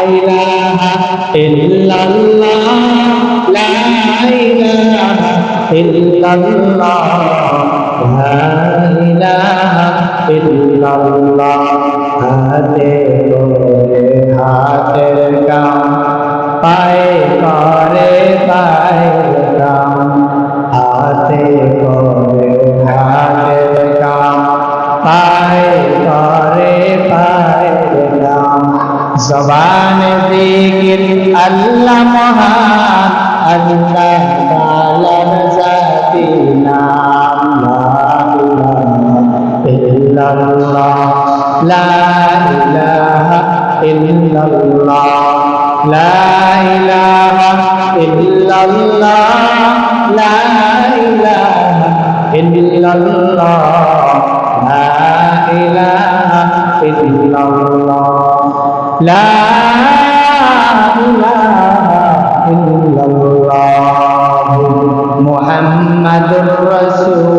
ইলাহা ইল্লাল্লাহ লা ইলাহা ইল্লাল্লাহ লা ইলাহা ইল্লাল্লাহ হাতে করে হাতের কাম পায়ে করে পায়ের কাম হাতে করে হাতের কাম পায়ে করে পায়ের কাম জবান জিকির আল্লাহ মহান আল্লাহ তাআলার জাতি নাম লা ইলাহা ইল্লাল্লাহ লা ইলাহা ইল্লাল্লাহ লা ইলাহা ইল্লাল্লাহ লা ইলাহা ইল্লাল্লাহ লা ইলাহা ইল্লাল্লাহ মুহাম্মাদুর রাসূল